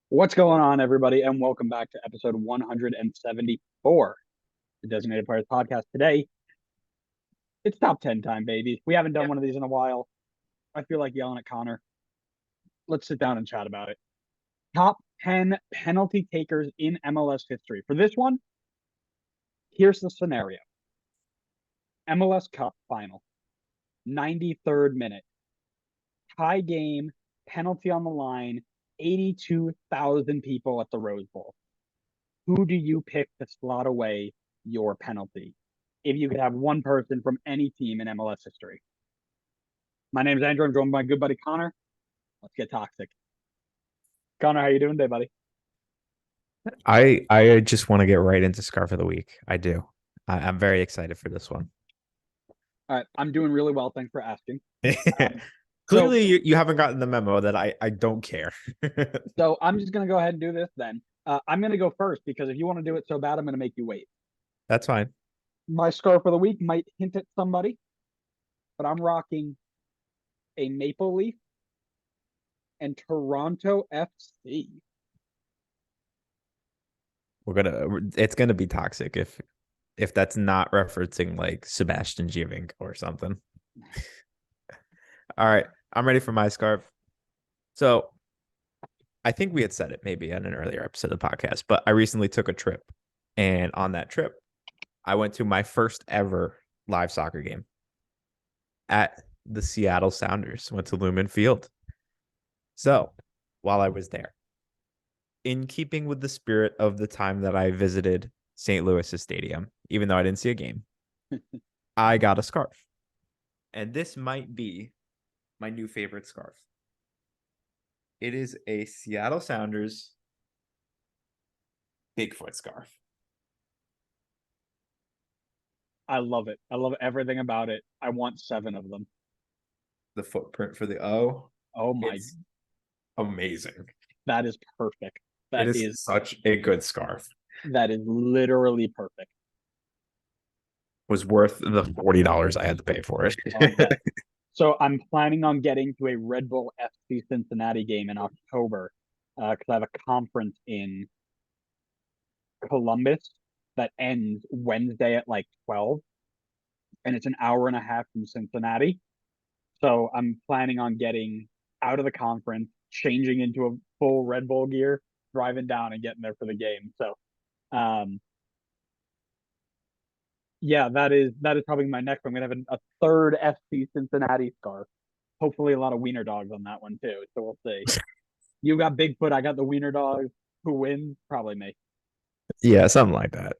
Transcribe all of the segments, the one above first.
What's going on, everybody, and welcome back to episode 174, the Designated Players Podcast. Today, it's top 10 time, baby. We haven't done Yeah. one of these in a while. I feel like yelling at Connor. Let's sit down and chat about it. Top 10 penalty takers in MLS history. For this one, here's the scenario: MLS Cup final, 93rd minute, tie game, penalty on the line, 82,000 people at the Rose Bowl. Who do you pick to slot away your penalty if you could have one person from any team in MLS history? My name is Andrew. I'm joined by my good buddy Connor. Let's get toxic. Connor, how you doing today, buddy? I just want to get right into Scarf of the Week. I do. I'm very excited for this one. All right, I'm doing really well. Thanks for asking. Um, so, Clearly, you haven't gotten the memo that I don't care. so I'm just gonna go ahead and do this then. I'm gonna go first because if you want to do it so bad, I'm gonna make you wait. That's fine. My scarf of the week might hint at somebody, but I'm rocking a Maple Leaf and Toronto FC. It's gonna be toxic if that's not referencing like Sebastian Giving or something. All right, I'm ready for my scarf. So I think we had said it maybe on an earlier episode of the podcast, but I recently took a trip, and on that trip, I went to my first ever live soccer game at the Seattle Sounders. Went to Lumen Field. So while I was there, in keeping with the spirit of the time that I visited St. Louis's stadium, even though I didn't see a game, I got a scarf. And this might be my new favorite scarf. It is a Seattle Sounders Bigfoot scarf. I love it. I love everything about it. I want 7 of them. The footprint for the O. Oh my, It's amazing. that is perfect. It That is is such a good scarf. that is literally perfect. Was worth the $40 I had to pay for it. I'll bet. So I'm planning on getting to a Red Bull FC Cincinnati game in October because I have a conference in Columbus that ends Wednesday at like 12, and it's an hour and a half from Cincinnati. So I'm planning on getting out of the conference, changing into a full Red Bull gear, driving down and getting there for the game. So um, yeah, that is probably my next one. I'm gonna have a third FC Cincinnati scarf. Hopefully, a lot of wiener dogs on that one too. So we'll see. You got Bigfoot. I got the wiener dog. Who wins? Probably me. Yeah, something like that.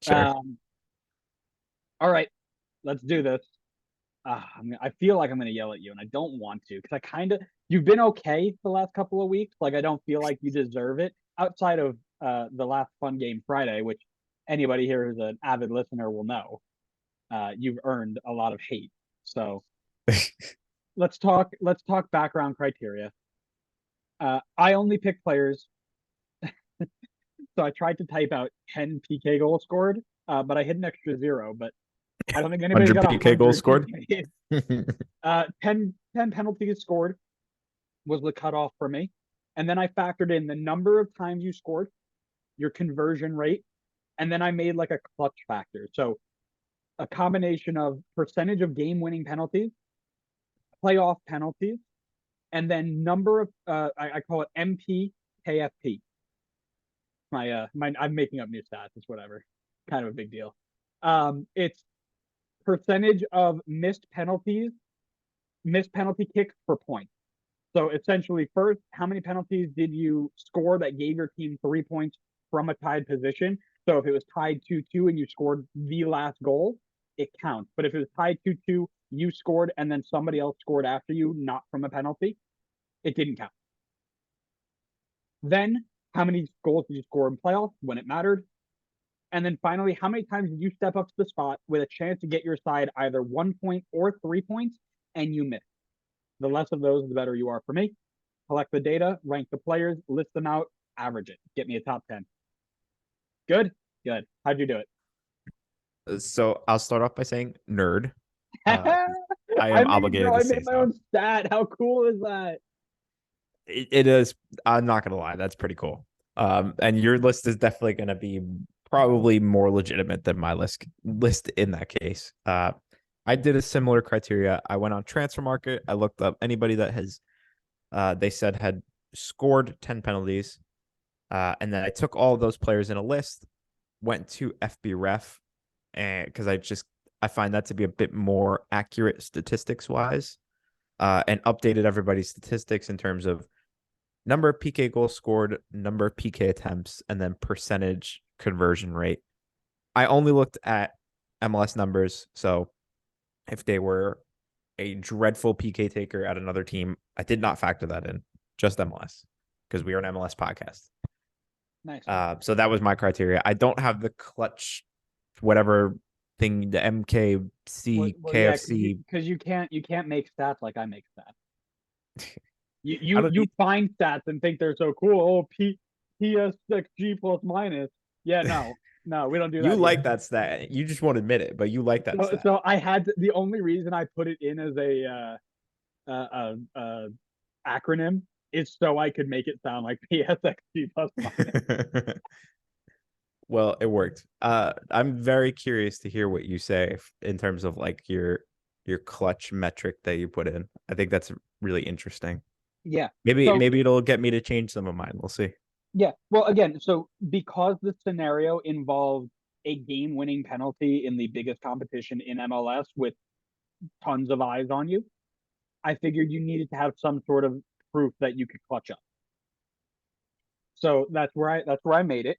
Sure. Um, all right, let's do this. I feel like I'm gonna yell at you, and I don't want to because I kind of you've been okay the last couple of weeks. Like I don't feel like you deserve it outside of the last fun game Friday, which anybody here who's an avid listener will know. You've earned a lot of hate. So let's talk background criteria. I only pick players, so I tried to type out 10 PK goals scored, but I hit an extra 0. But I don't think anybody's 100 got PK goals 100 scored. PKs. 10 penalties scored was the cutoff for me, and then I factored in the number of times you scored, your conversion rate, and then I made like a clutch factor. So a combination of percentage of game-winning penalties, playoff penalties, and then number of I call it MP KFP. My I'm making up new stats. It's whatever. Kind of a big deal. It's percentage of missed penalty kicks per point. So essentially, first, how many penalties did you score that gave your team 3 points from a tied position? So if it was tied 2-2 and you scored the last goal, it counts. But if it was tied 2-2, you scored and then somebody else scored after you, not from a penalty, it didn't count. Then, how many goals did you score in playoffs when it mattered? And then finally, how many times did you step up to the spot with a chance to get your side either 1 point or 3 points and you missed? The less of those, the better you are for me. Collect the data, rank the players, list them out, average it. Get me a top 10. Good? Good. How'd you do it? So I'll start off by saying nerd. Uh, I I am made, obligated bro, to I say made my so. own stat. How cool is that? it is. I'm not gonna lie, that's pretty cool. And your list is definitely gonna be probably more legitimate than my list in that case. I did a similar criteria. I went on Transfer Market. I looked up anybody that has they said had scored 10 penalties. And then I took all of those players in a list, went to FB Ref, and because I find that to be a bit more accurate statistics wise, and updated everybody's statistics in terms of number of PK goals scored, number of PK attempts, and then percentage conversion rate. I only looked at MLS numbers, so if they were a dreadful PK taker at another team, I did not factor that in, just MLS, because we are an MLS podcast. Nice. So that was my criteria. I don't have the clutch, whatever thing, the MKC, KFC. Because you can't make stats like I make stats. I You find stats and think they're so cool. Oh, PSXG plus minus. Yeah, no, we don't do that. You like that stat. You just won't admit it, but you like that stat. So I had the only reason I put it in as a acronym is so I could make it sound like PSXG plus minus. Well, it worked. I'm very curious to hear what you say in terms of like your clutch metric that you put in. I think that's really interesting. Yeah. Maybe it'll get me to change some of mine. We'll see. Yeah. Well, again, so because the scenario involved a game-winning penalty in the biggest competition in MLS with tons of eyes on you, I figured you needed to have some sort of proof that you could clutch up. So that's where I made it.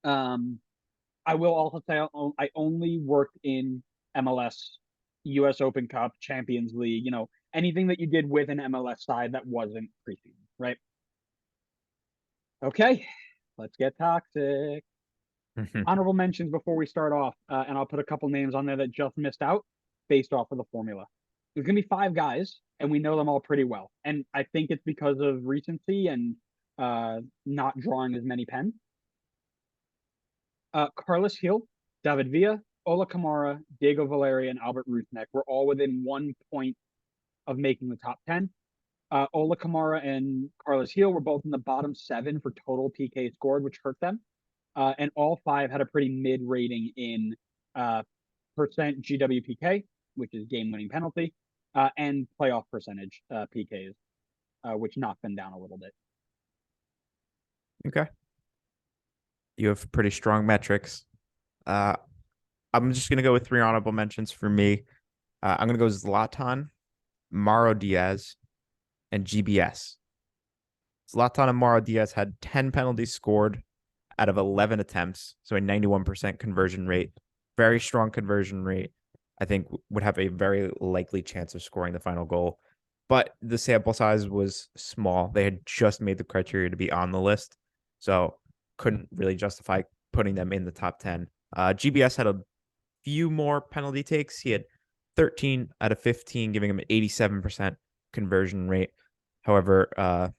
I will also say I only worked in MLS, U.S. Open Cup, Champions League, anything that you did with an MLS side that wasn't preseason, right? Okay, let's get toxic. Honorable mentions before we start off, and I'll put a couple names on there that just missed out based off of the formula. There's gonna be 5 guys, and we know them all pretty well, and I think it's because of recency and not drawing as many pens. Carlos Hill, David Villa, Ola Kamara, Diego Valeri, and Albert Rusnak were all within 1 point of making the top 10. Ola Kamara and Carlos Hill were both in the bottom 7 for total PK scored, which hurt them. And all 5 had a pretty mid rating in percent GWPK, which is game-winning penalty, and playoff percentage PKs, which knocked them down a little bit. Okay. You have pretty strong metrics. I'm just gonna go with 3 honorable mentions for me. I'm gonna go Zlatan, Mauro Diaz, and GBS. Zlatan and Mauro Diaz had 10 penalties scored out of 11 attempts, so a 91% conversion rate. Very strong conversion rate. I think would have a very likely chance of scoring the final goal. But the sample size was small. They had just made the criteria to be on the list, so couldn't really justify putting them in the top 10. GBS had a few more penalty takes. He had 13 out of 15, giving him an 87% conversion rate. However,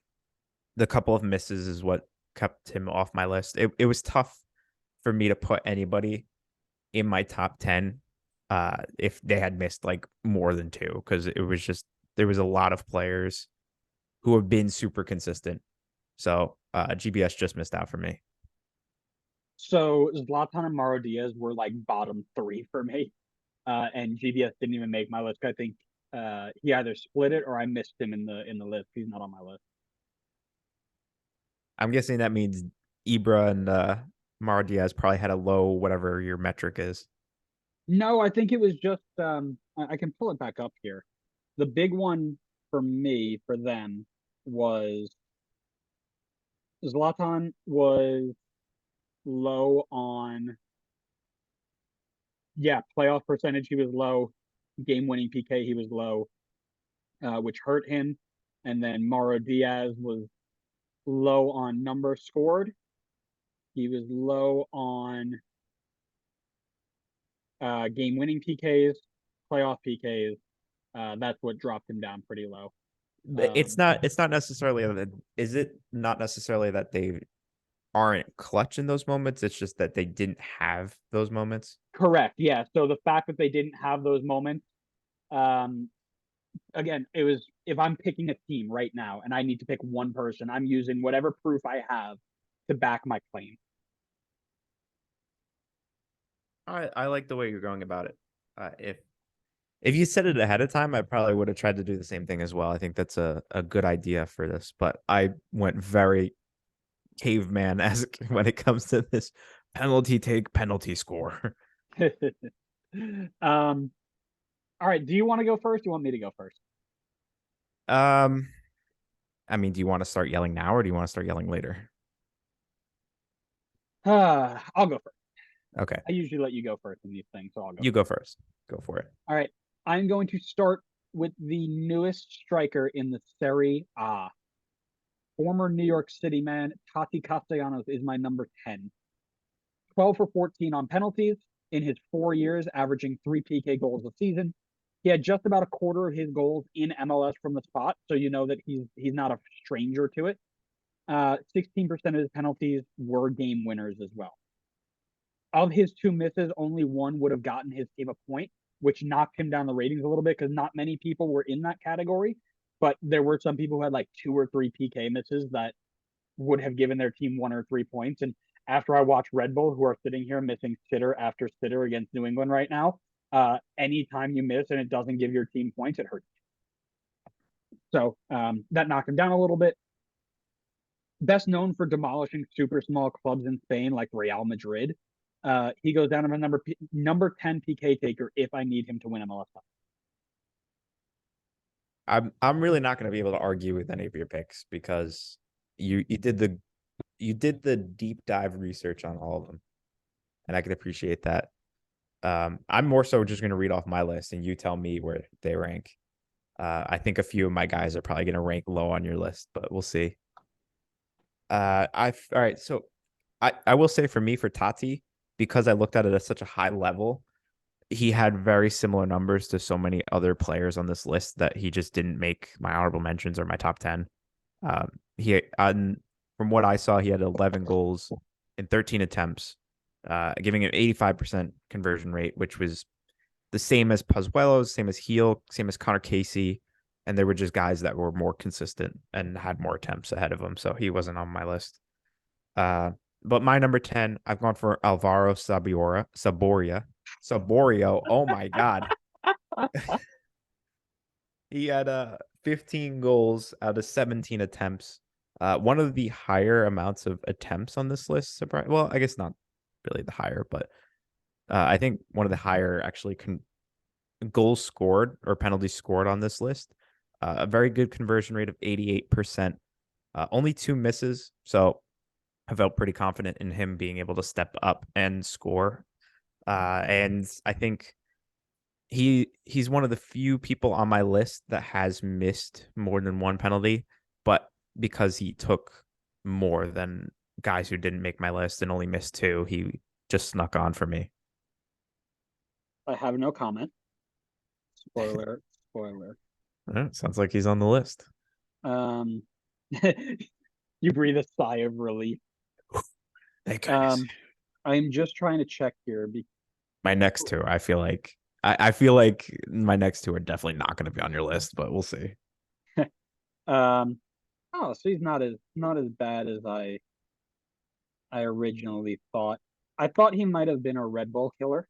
the couple of misses is what kept him off my list. It was tough for me to put anybody in my top 10 if they had missed like more than 2, because it was just there was a lot of players who have been super consistent. So GBS just missed out for me. So Zlatan and Mauro Diaz were like bottom 3 for me, and GBS didn't even make my list. I think he either split it or I missed him in the list. He's not on my list. I'm guessing that means Ibra and Mauro Diaz probably had a low whatever your metric is. No, I think it was just I can pull it back up here. The big one for me for them was Zlatan was low on playoff percentage. He was low. Game winning PK he was low, which hurt him. And then Mauro Diaz was low on number scored. He was low on game winning PKs, playoff PKs. That's what dropped him down pretty low. It's not necessarily that, is it not necessarily that they aren't clutch in those moments? It's just that they didn't have those moments. Correct. Yeah. So the fact that they didn't have those moments, again, it was if I'm picking a team right now and I need to pick one person, I'm using whatever proof I have to back my claim. I like the way you're going about it. If you said it ahead of time, I probably would have tried to do the same thing as well. I think that's a good idea for this, but I went very caveman-esque when it comes to this penalty take, penalty score. All right. Do you want to go first? Do you want me to go first? Um, I mean, do you want to start yelling now or do you want to start yelling later? I'll go first. Okay, I usually let you go first in these things, so I'll go you go first. first. Go for it. All right. I'm going to start with the newest striker in the Serie A. Former New York City man, Tati Castellanos is my number 10. 12 for 14 on penalties in his 4 years, averaging 3 PK goals a season. He had just about a quarter of his goals in MLS from the spot, so you know that he's not a stranger to it. 16% of his penalties were game winners as well. Of his 2 misses, only one would have gotten his team a point, which knocked him down the ratings a little bit because not many people were in that category. But there were some people who had like 2 or 3 PK misses that would have given their team 1 or 3 points. And after I watch Red Bull, who are sitting here missing sitter after sitter against New England right now, anytime you miss and it doesn't give your team points, it hurts. So that knocked him down a little bit. Best known for demolishing super small clubs in Spain like Real Madrid. He goes down as a number 10 PK taker if I need him to win MLS Cup. I'm really not going to be able to argue with any of your picks because you did the deep dive research on all of them, and I can appreciate that. I'm more so just going to read off my list and you tell me where they rank. I think a few of my guys are probably going to rank low on your list, but we'll see. All right. So I will say for me, for Tati, because I looked at it at such a high level, he had very similar numbers to so many other players on this list that he just didn't make my honorable mentions or my top 10. From what I saw, he had 11 goals in 13 attempts, giving an 85% conversion rate, which was the same as Pozuelo's, same as Heel, same as Connor Casey. And there were just guys that were more consistent and had more attempts ahead of him. So he wasn't on my list. But my number 10, I've gone for Alvaro Saborio. Oh my God. He had 15 goals out of 17 attempts. One of the higher amounts of attempts on this list. Well, I guess not really the higher, but I think one of the higher actually goals scored or penalties scored on this list. A very good conversion rate of 88%. Only 2 misses. So I felt pretty confident in him being able to step up and score. And I think he's one of the few people on my list that has missed more than one penalty, but because he took more than guys who didn't make my list and only missed 2, he just snuck on for me. I have no comment. Spoiler, spoiler. Sounds like he's on the list. Um, you breathe a sigh of relief. Thank goodness. I'm just trying to check here. My next 2, I feel like my next 2 are definitely not going to be on your list, but we'll see. Oh, so he's not as bad as I originally thought. I thought he might have been a Red Bull killer.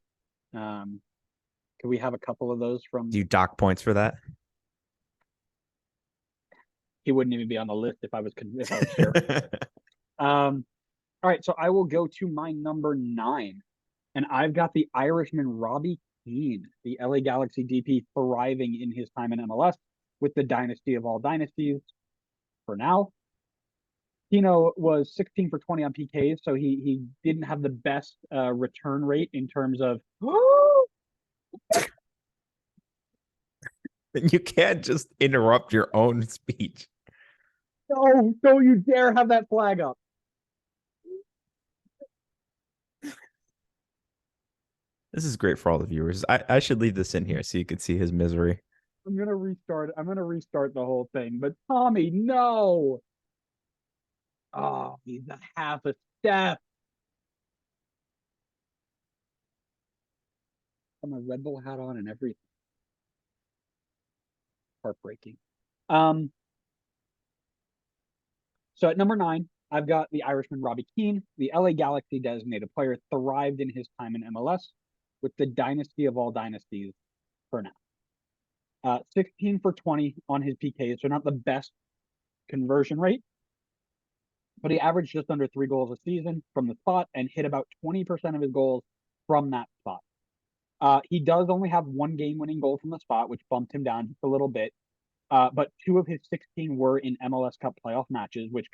Could we have a couple of those from? Do you dock points for that? He wouldn't even be on the list if I was sure. All right, so I will go to my number 9, and I've got the Irishman Robbie Keane, the LA Galaxy DP, thriving in his time in MLS with the dynasty of all dynasties. For now, Tino was 16 for 20 on PKs, so he didn't have the best return rate in terms of. You can't just interrupt your own speech. No, don't you dare have that flag up. This is great for all the viewers. I should leave this in here so you can see his misery. I'm gonna restart the whole thing. But Tommy, no. Oh, he's a half a step. Got my Red Bull hat on and everything. Heartbreaking. Um, so at number 9, I've got the Irishman Robbie Keane, the LA Galaxy designated player, thrived in his time in MLS with the dynasty of all dynasties for now. 16 for 20 on his PKs, so not the best conversion rate, but he averaged just under 3 goals a season from the spot and hit about 20% of his goals from that spot. He does only have one game-winning goal from the spot, which bumped him down just a little bit. But 2 of his 16 were in MLS Cup playoff matches, which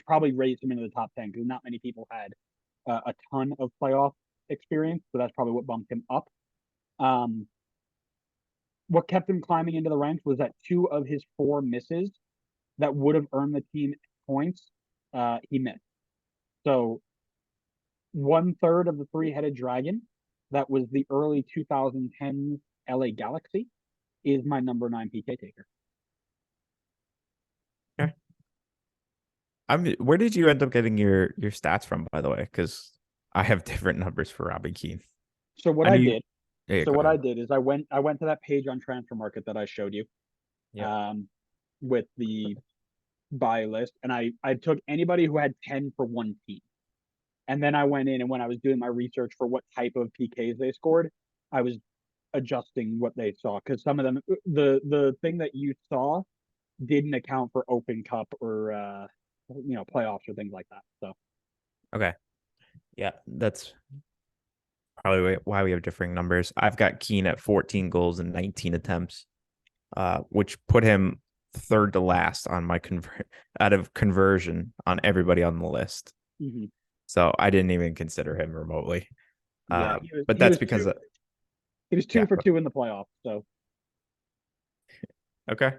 probably raised him into the top 10 because not many people had a ton of playoff experience. So that's probably what bumped him up. What kept him climbing into the ranks was that 2 of his 4 misses that would have earned the team points, he missed. So 1/3 of the 3-headed dragon that was the early 2010s LA Galaxy is my number 9 PK taker. Okay. Where did you end up getting your stats from, by the way? Because I have different numbers for Robbie Keane. So what I did is I went to that page on Transfer Market that I showed you, with the buy list, and I took anybody who had 10 for one team, and then I went in, and when I was doing my research for what type of PKs they scored, I was adjusting what they saw because some of them, the thing that you saw didn't account for Open Cup or playoffs or things like that. So okay, yeah, that's probably why we have differing numbers. I've got Keane at 14 goals and 19 attempts, which put him third to last on my out of conversion on everybody on the list. mm-hmm. So I didn't even consider him remotely. Yeah, but that's because he was 2 for 2 in the playoffs. So okay.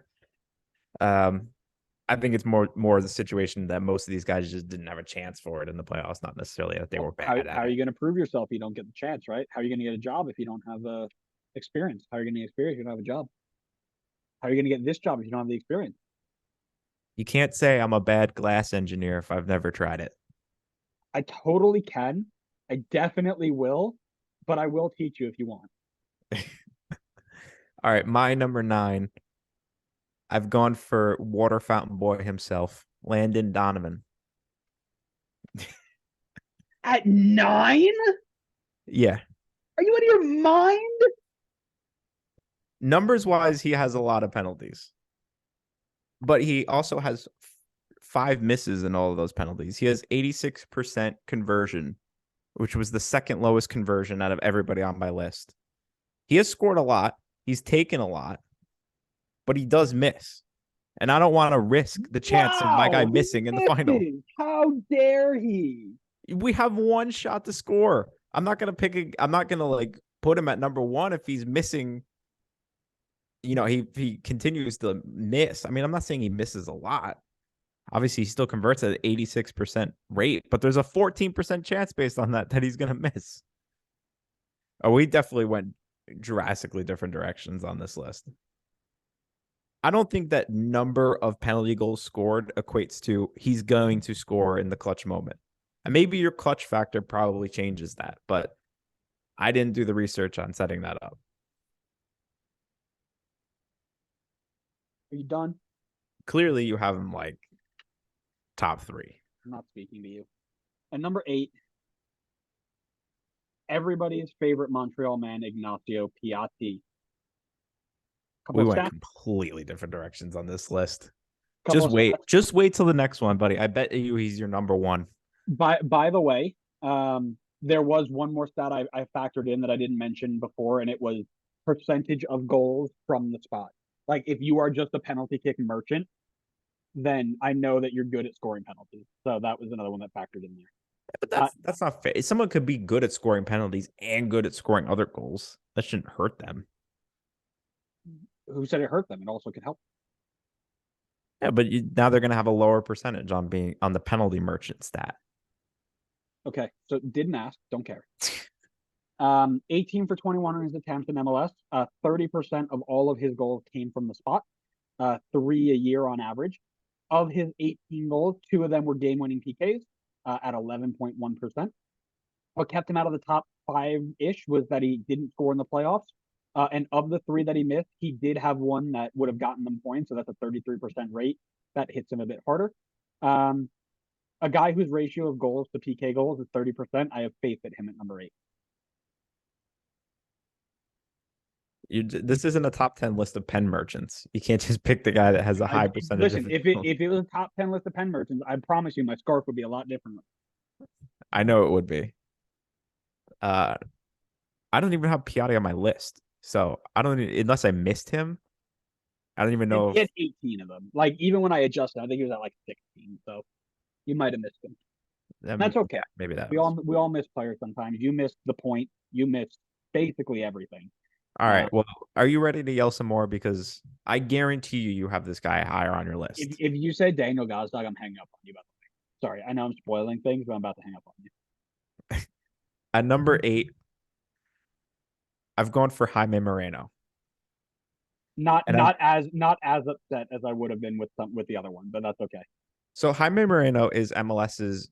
I think it's more the situation that most of these guys just didn't have a chance for it in the playoffs, not necessarily that they were bad at it. How are you going to prove yourself if you don't get the chance, right? How are you going to get a job if you don't have experience? How are you going to get experience if you don't have a job? How are you going to get this job if you don't have the experience? You can't say I'm a bad glass engineer if I've never tried it. I totally can. I definitely will, but I will teach you if you want. All right, my number 9. I've gone for water fountain boy himself, Landon Donovan. At 9? Yeah. Are you out of your mind? Numbers wise, he has a lot of penalties, but he also has 5 misses in all of those penalties. He has 86% conversion, which was the second lowest conversion out of everybody on my list. He has scored a lot. He's taken a lot, but he does miss. And I don't want to risk the chance of my guy missing in the final. How dare he? We have one shot to score. I'm not going to like put him at number 1 if he's missing. He continues to miss. I mean, I'm not saying he misses a lot. Obviously, he still converts at an 86% rate, but there's a 14% chance based on that he's going to miss. Oh, we definitely went drastically different directions on this list. I don't think that number of penalty goals scored equates to he's going to score in the clutch moment. And maybe your clutch factor probably changes that, but I didn't do the research on setting that up. Are you done? Clearly, you have him like top 3. I'm not speaking to you. And number 8, everybody's favorite Montreal man, Ignacio Piatti. We went completely different directions on this list. Just wait till the next one, buddy. I bet you he's your number 1. By the way, there was one more stat I factored in that I didn't mention before, and it was percentage of goals from the spot. Like if you are just a penalty kick merchant, then I know that you're good at scoring penalties. So that was another one that factored in there. But that's not fair. Someone could be good at scoring penalties and good at scoring other goals. That shouldn't hurt them. Who said it hurt them? It also could help. Yeah, but now they're going to have a lower percentage on the penalty merchant stat. Okay, so didn't ask, don't care. 18 for 21 on his attempts in MLS. 30% of all of his goals came from the spot. 3 a year on average. Of his 18 goals, 2 of them were game-winning PKs at 11.1%. What kept him out of the top 5-ish was that he didn't score in the playoffs. And of the three that he missed, he did have one that would have gotten them points. So that's a 33% rate. That hits him a bit harder. Um, a guy whose ratio of goals to PK goals is 30%. I have faith at him at number 8. This isn't a top 10 list of pen merchants. You can't just pick the guy that has a high percentage Listen, of. if it was a top 10 list of pen merchants, I promise you my scarf would be a lot different. I know it would be. Uh, I don't even have Piatti on my list, so I don't unless I missed him. I don't even know He if had 18 of them. Like even when I adjusted, I think he was at like 16. So you might have missed him. That's okay. yeah, maybe that. We all miss players sometimes. You missed the point. You missed basically everything. All right. Well, are you ready to yell some more? Because I guarantee you have this guy higher on your list. If you say Daniel Gazdag, I'm hanging up on you. By the way, sorry. I know I'm spoiling things, but I'm about to hang up on you. At number 8, I've gone for Jaime Moreno. Not as upset as I would have been with the other one, but that's okay. So Jaime Moreno is MLS's.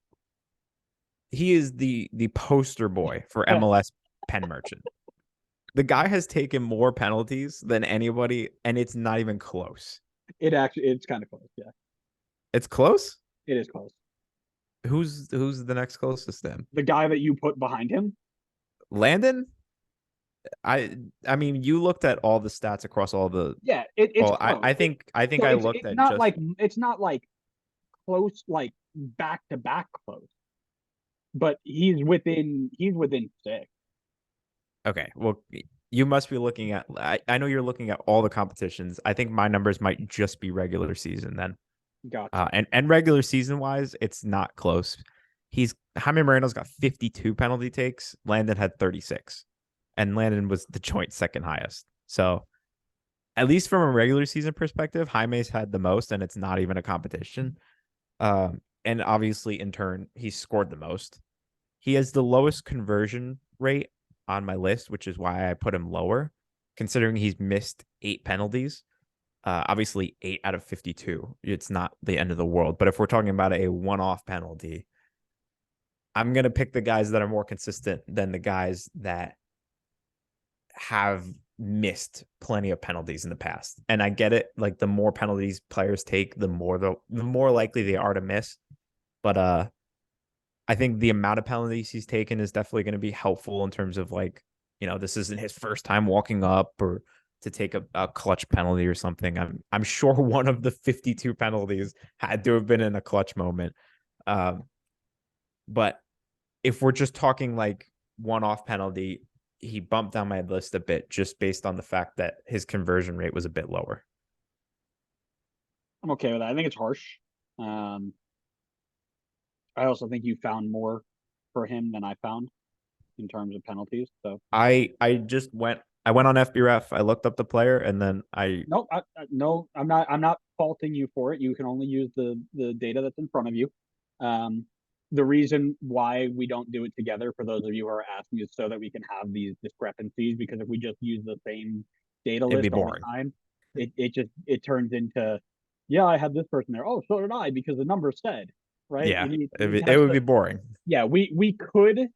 He is the poster boy for MLS pen merchant. The guy has taken more penalties than anybody, and it's not even close. It's kind of close. Yeah, it's close. It is close. Who's the next closest then? The guy that you put behind him, Landon. I mean, you looked at all the stats across all the. Yeah, it's close. I think so I looked it's at not just like it's not like close, like back to back close, but he's within 6. Okay, well, you must be looking at. I know you're looking at all the competitions. I think my numbers might just be regular season then. Gotcha. And regular season wise, it's not close. Jaime Moreno's got 52 penalty takes. Landon had 36, and Landon was the joint second highest. So, at least from a regular season perspective, Jaime's had the most, and it's not even a competition. And obviously, in turn, he's scored the most. He has the lowest conversion rate on my list, which is why I put him lower, considering he's missed 8 penalties. Obviously, 8 out of 52. It's not the end of the world. But if we're talking about a one-off penalty, I'm going to pick the guys that are more consistent than the guys that have missed plenty of penalties in the past. And I get it. Like the more penalties players take, the more likely they are to miss. But I think the amount of penalties he's taken is definitely going to be helpful in terms of like, this isn't his first time walking up or to take a clutch penalty or something. I'm sure one of the 52 penalties had to have been in a clutch moment. But if we're just talking like one-off penalty, he bumped down my list a bit just based on the fact that his conversion rate was a bit lower. I'm okay with that. I think it's harsh. I also think you found more for him than I found in terms of penalties. So I went on FBref. I looked up the player, and then no, I'm not faulting you for it. You can only use the data that's in front of you. The reason why we don't do it together, for those of you who are asking, is so that we can have these discrepancies. Because if we just use the same data list all the time, it turns into, yeah, I had this person there. Oh, so did I, because the number said, right? Yeah, it would be boring. Yeah, we could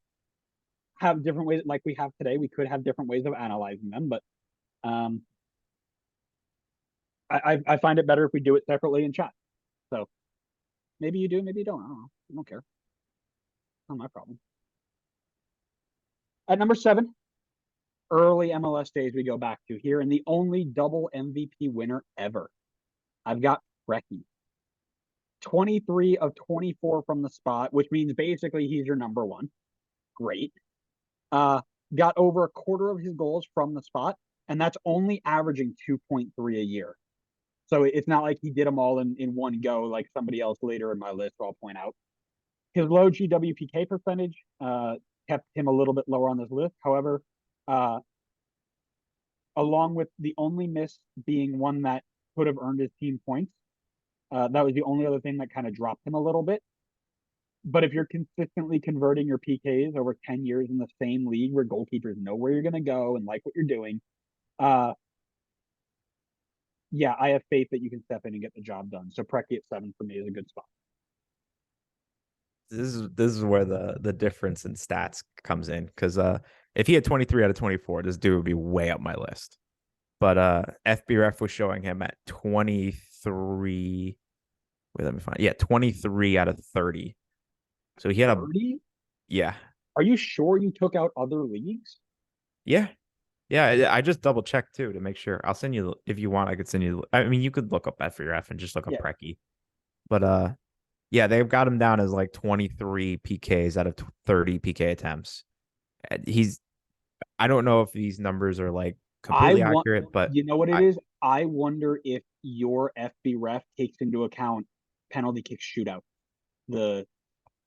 have different ways, like we have today. We could have different ways of analyzing them, but I find it better if we do it separately in chat. So maybe you do, maybe you don't. I don't know. I don't care. Not my problem. At number 7, early MLS days we go back to here, and the only double MVP winner ever. I've got Preki. 23 of 24 from the spot, which means basically he's your number 1. Great. Got over a quarter of his goals from the spot, and that's only averaging 2.3 a year. So it's not like he did them all in one go like somebody else later in my list, I'll point out. His low GWPK percentage kept him a little bit lower on this list. However, along with the only miss being one that could have earned his team points, that was the only other thing that kind of dropped him a little bit. But if you're consistently converting your PKs over 10 years in the same league where goalkeepers know where you're going to go and like what you're doing, yeah, I have faith that you can step in and get the job done. So Preki at 7 for me is a good spot. This is where the difference in stats comes in, because If he had 23 out of 24, this dude would be way up my list. But FBref was showing him at 23. Wait, let me find. Yeah, 23 out of 30. So he had a 30? yeah. Are you sure you took out other leagues? Yeah. Yeah, I just double checked too to make sure. I'll send you if you want. I could send you. I mean, you could look up FBref and just look up Yeah. Preki. But yeah, they've got him down as like 23 PKs out of 30 PK attempts. He's I don't know if these numbers are like I completely want, accurate, but you know what it I is? I wonder if your FB ref takes into account penalty kick shootout, the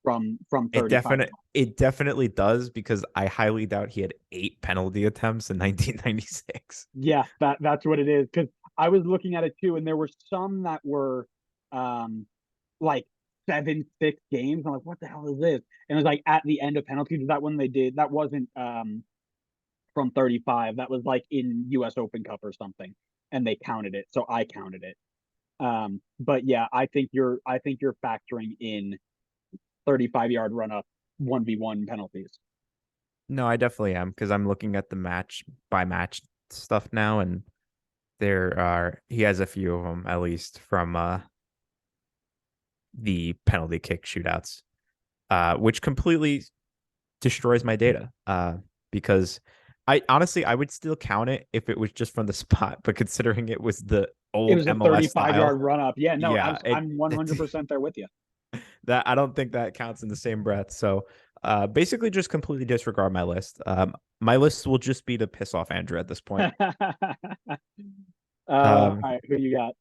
from 35. it definitely does because I highly doubt he had 8 penalty attempts in 1996. Yeah, that's what it is. Because I was looking at it too, and there were some that were um like 7-6 games. I'm like, what the hell is this? And it was like at the end of penalties. That one they did that wasn't from 35. That was like in US Open Cup or something. And they counted it. So I counted it. But yeah, I think you're factoring in 35-yard run up 1v1 penalties. No, I definitely am because I'm looking at the match by match stuff now, and he has a few of them at least from the penalty kick shootouts, which completely destroys my data. Because I would still count it if it was just from the spot, but considering it was the It old was a MLS 35 style, yard run up. Yeah, no, yeah, I'm 100% there with you. that I don't think that counts in the same breath. So basically just completely disregard my list. My list will just be to piss off Andrew at this point. All Um, right, who you got?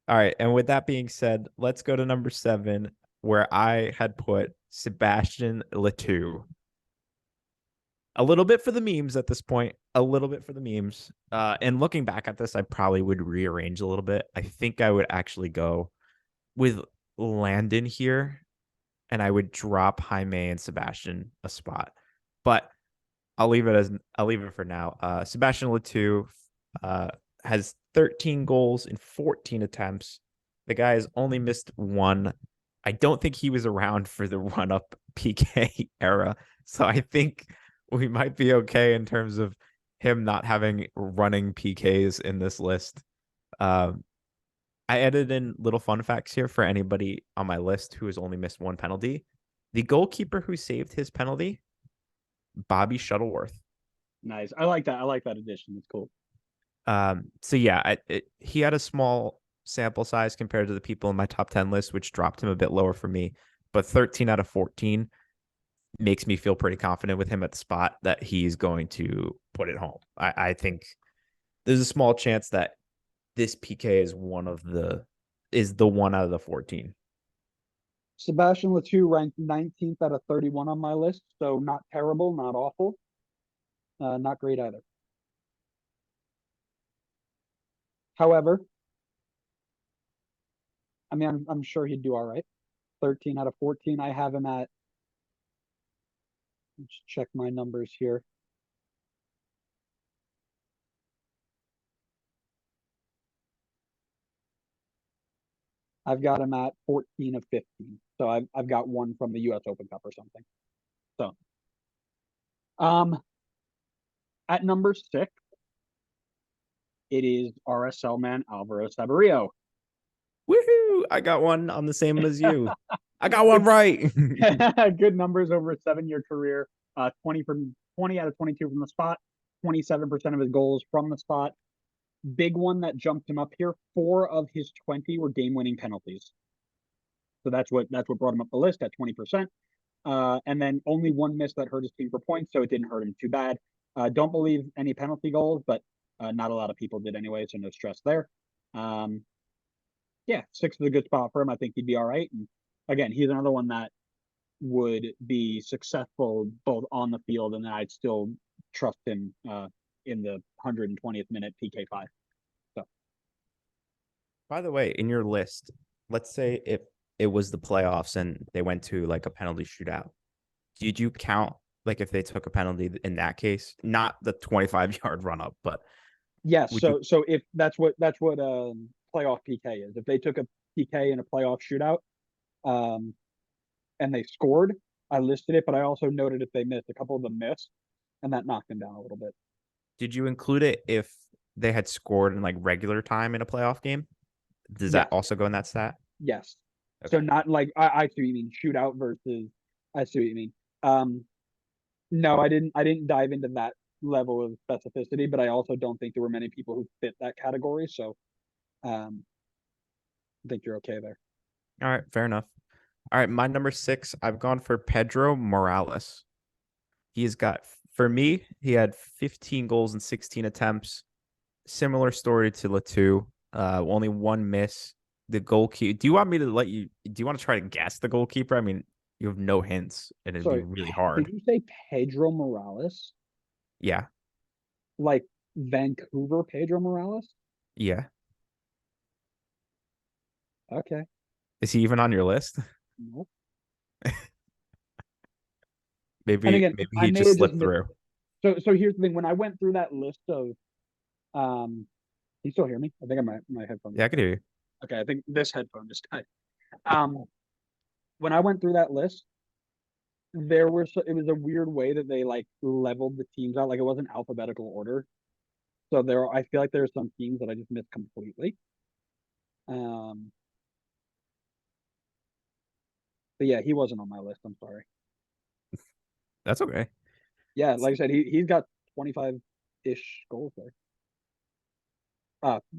all right. And with that being said, let's go to number 7, where I had put Sebastian Letou. A little bit for the memes at this point, a little bit for the memes. And looking back at this, I probably would rearrange a little bit. I think I would actually go with Landon here, and I would drop Jaime and Sebastian a spot. But I'll leave it for now. Sebastian Letou uh, has 13 goals in 14 attempts. The guy has only missed one. I don't think he was around for the run up PK era. So I think we might be okay in terms of him not having running PKs in this list. Um, I added in little fun facts here for anybody on my list who has only missed one penalty. The goalkeeper who saved his penalty, Bobby Shuttleworth. Nice. I like that. I like that addition. It's cool. So yeah, he had a small sample size compared to the people in my top 10 list, which dropped him a bit lower for me. But 13 out of 14 makes me feel pretty confident with him at the spot that he's going to put it home. I think there's a small chance that this PK is the one out of the 14. Sebastian Letou ranked 19th out of 31 on my list, so not terrible, not awful, not great either. However, I mean, I'm sure he'd do all right. 13 out of 14. I have him at. Let's check my numbers here. I've got him at 14 of 15. So I've got one from the US Open Cup or something. So um at number 6, it is RSL man Alvaro Saborio. Woohoo! I got one on the same as you. I got one Good, right. good numbers over a 7-year career. 20 out of 22 from the spot, 27% of his goals from the spot. Big one that jumped him up here. 4 of his 20 were game-winning penalties. So that's what brought him up the list at 20%. And then only one miss that hurt his team for points, so it didn't hurt him too bad. Don't believe any penalty goals, but not a lot of people did anyway, so no stress there. Yeah, 6 is a good spot for him. I think he'd be all right. And again, he's another one that would be successful both on the field, and then I'd still trust him in the 120th minute PK5. So By the way, in your list, let's say if it was the playoffs and they went to like a penalty shootout, did you count like if they took a penalty in that case? Not the 25-yard run up, but yes, would you so if that's what playoff PK is. If they took a PK in a playoff shootout, um, and they scored, I listed it, but I also noted if they missed. A couple of them missed, and that knocked him down a little bit. Did you include it if they had scored in like regular time in a playoff game? Does that Yes, also go in that stat? yes. So Okay. not like I see what you mean, shootout versus I see what you mean. Um, no, I didn't dive into that level of specificity, but I also don't think there were many people who fit that category. So I think you're okay there. All right, fair enough. All right, my number 6, I've gone for Pedro Morales. He's got, for me, he had 15 goals and 16 attempts. Similar story to Latu. Only one miss. The goalkeeper. Do you want me to let you? Do you want to try to guess the goalkeeper? I mean, you have no hints, and it'd be Sorry, really did hard. you say Pedro Morales? Yeah, Like Vancouver Pedro Morales? yeah. Okay. Is he even on your list? Nope. And Maybe, again, maybe I he may just have just slipped missed. through. So here's the thing. When I went through that list of you still hear me? I think my headphone Yeah, I just could died. hear you. Okay, I think this headphone just died. Um, when I went through that list, it was a weird way that they like leveled the teams out. Like it wasn't alphabetical order. So I feel like there are some teams that I just missed completely. Um, but yeah, he wasn't on my list. I'm sorry. That's okay. Yeah, like I said, he's got 25-ish goals there.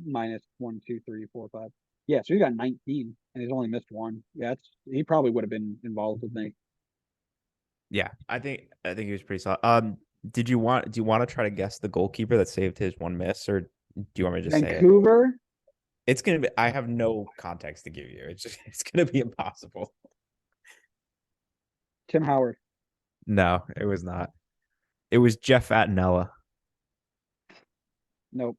Minus one, two, three, four, five. Yeah, so he's got 19 and he's only missed one. Yeah, he probably would have been involved with me. Yeah, I think he was pretty solid. Do you want to try to guess the goalkeeper that saved his one miss, or do you want me to just say it? Vancouver, It's gonna be. I have no context to give you. It's gonna be impossible. Tim Howard. No, it was not. It was Jeff Attinella. Nope.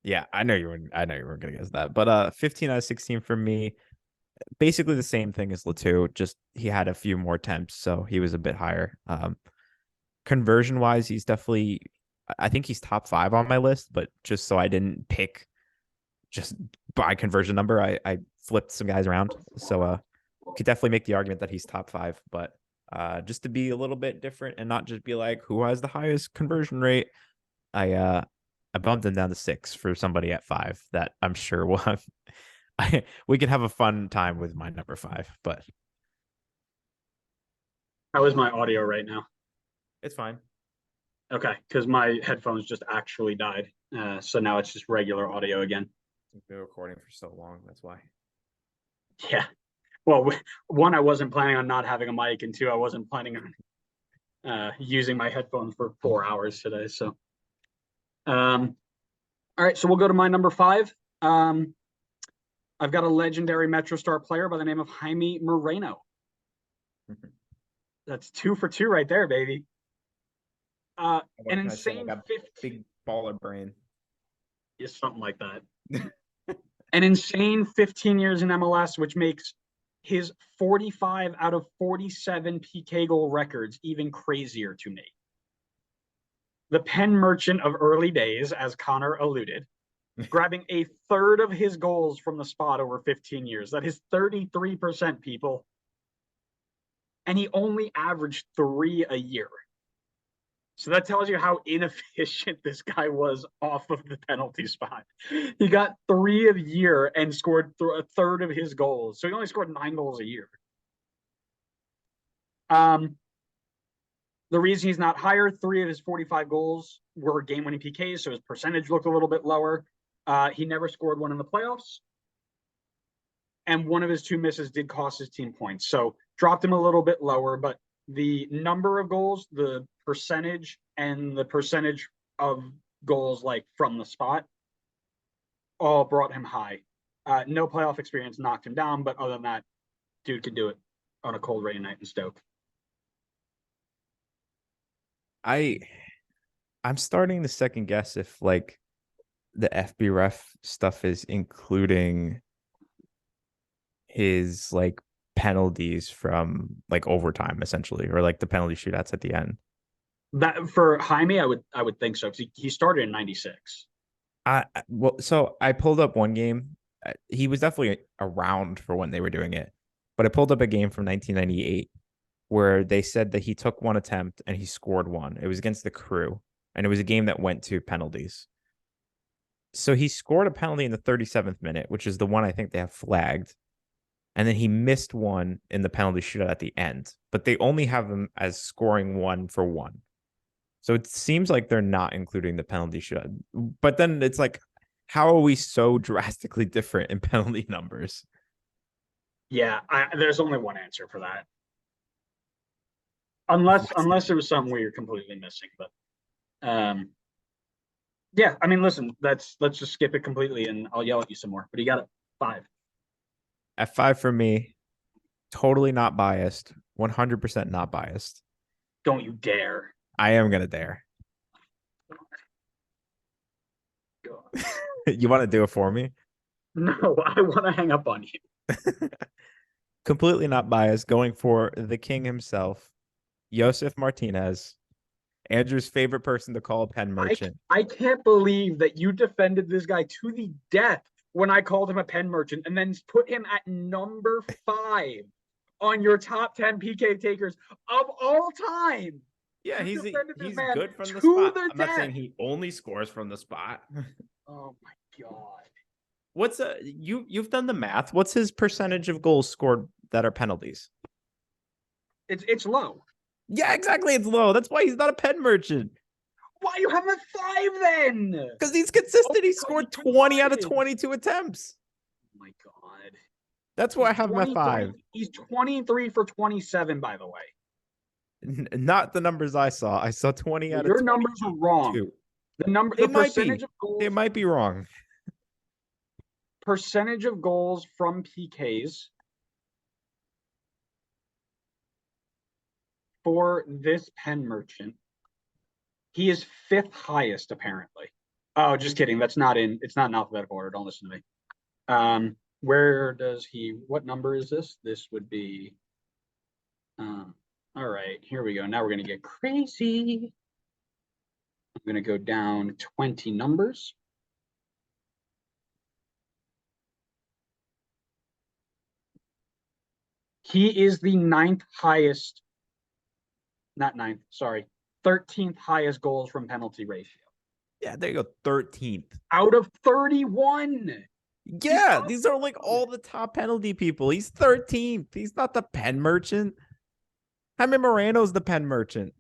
Yeah, I know you were. I know you were gonna guess that. But 15 out of 16 for me. Basically the same thing as Latu. Just he had a few more attempts, so he was a bit higher. Conversion wise, he's definitely. I think he's top 5 on my list. But just so I didn't pick just by conversion number, I flipped some guys around. So could definitely make the argument that he's top 5. But just to be a little bit different and not just be like who has the highest conversion rate, I bumped him down to 6 for somebody at 5 that I'm sure will have. We can have a fun time with my number 5, but How is my audio right now? it's fine. Okay, because my headphones just actually died. So now it's just regular audio again. We've been recording for so long. That's why. Yeah. Well, one, I wasn't planning on not having a mic, and two, I wasn't planning on using my headphones for 4 hours today. So, all right, so we'll go to my number 5. I've got a legendary MetroStar player by the name of Jaime Moreno. That's 2 for 2 right there, baby. An insane like 15, big baller brain. yeah, something like that. An insane 15 years in MLS, which makes his 45 out of 47 PK goal records even crazier to me. The pen merchant of early days, as Connor alluded, grabbing a third of his goals from the spot over 15 years. That is 33%, people. And he only averaged 3 a year. So that tells you how inefficient this guy was off of the penalty spot. He got 3 a year and scored a third of his goals. So he only scored 9 goals a year. The reason he's not higher, 3 of his 45 goals were game-winning PKs, so his percentage looked a little bit lower. He never scored one in the playoffs. And one of his 2 misses did cost his team points. So dropped him a little bit lower, but the number of goals, the percentage, and the percentage of goals like from the spot all brought him high. No playoff experience knocked him down, but other than that, dude could do it on a cold, rainy night in Stoke. I I'm starting to second guess if like the FB stuff is including his like penalties from like overtime essentially, or like the penalty shootouts at the end. That for Jaime, I would think so because he started in '96. Well, so I pulled up one game. He was definitely around for when they were doing it, but I pulled up a game from 1998, where they said that he took one attempt and he scored one. It was against the Crew, and it was a game that went to penalties. So he scored a penalty in the 37th minute, which is the one I think they have flagged. And then he missed one in the penalty shootout at the end, but they only have him as scoring 1-for-1. So it seems like they're not including the penalty shootout. But then it's like, how are we so drastically different in penalty numbers? Yeah, there's only one answer for that. Unless there was something where you're completely missing, but yeah, I mean, listen, let's just skip it completely, and I'll yell at you some more. But you got it 5. At 5 for me, totally not biased, 100% not biased. Don't you dare! I am gonna dare. God. You want to do it for me? No, I want to hang up on you. Completely not biased, going for the king himself, Josef Martinez, Andrew's favorite person to call a pen merchant. I can't believe that you defended this guy to the death when I called him a pen merchant, and then put him at number 5 on your top 10 PK takers of all time. Yeah, You he's defended this man good from the to spot. the I'm not saying death. he only scores from the spot. Oh my God. What's you've done the math. What's his percentage of goals scored that are penalties? It's low. Yeah, exactly. It's low. That's why he's not a pen merchant. Why you have a 5 then? Because he's consistent. He Oh, scored you 20 out of decided. 22 attempts. Oh my God. That's why I have him at 5. He's 23 for 27, by the way. Not the numbers I saw. I saw 20 out of Your 22. numbers are wrong. The percentage of goals. They might be wrong. Percentage of goals from PKs for this pen merchant. He is 5th highest, apparently. Oh, just kidding. It's not in alphabetical order. Don't listen to me. Where does he, what number is this? This would be, all right, here we go. Now we're going to get crazy. I'm going to go down 20 numbers. He is the 9th highest, not 9th, sorry, 13th highest goals from penalty ratio. Yeah, there you go. 13th. Out of 31. Yeah, these are like all the top penalty people. He's 13th. He's not the pen merchant. Jaime Moreno's the pen merchant.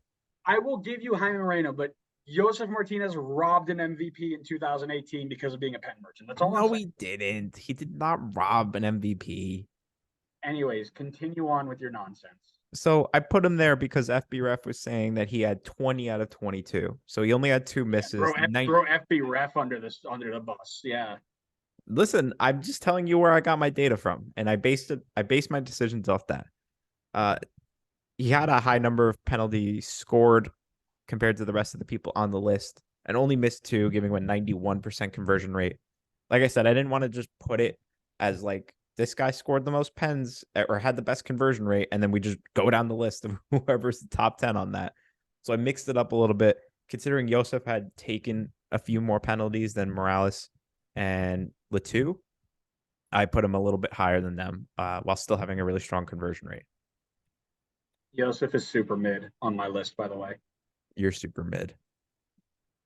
I will give you Jaime Moreno, but Josef Martinez robbed an MVP in 2018 because of being a pen merchant. That's all. No, he didn't. He did not rob an MVP. Anyways, continue on with your nonsense. So I put him there because FB Ref was saying that he had 20 out of 22. So he only had 2 misses. Throw FB Ref under the bus. Yeah. Listen, I'm just telling you where I got my data from, and I based my decisions off that. He had a high number of penalties scored compared to the rest of the people on the list, and only missed 2, giving him a 91% conversion rate. Like I said, I didn't want to just put it as like this guy scored the most pens or had the best conversion rate, and then we just go down the list of whoever's the top 10 on that. So I mixed it up a little bit, considering Josef had taken a few more penalties than Morales and Letou. I put him a little bit higher than them, while still having a really strong conversion rate. Josef is super mid on my list, by the way. You're super mid.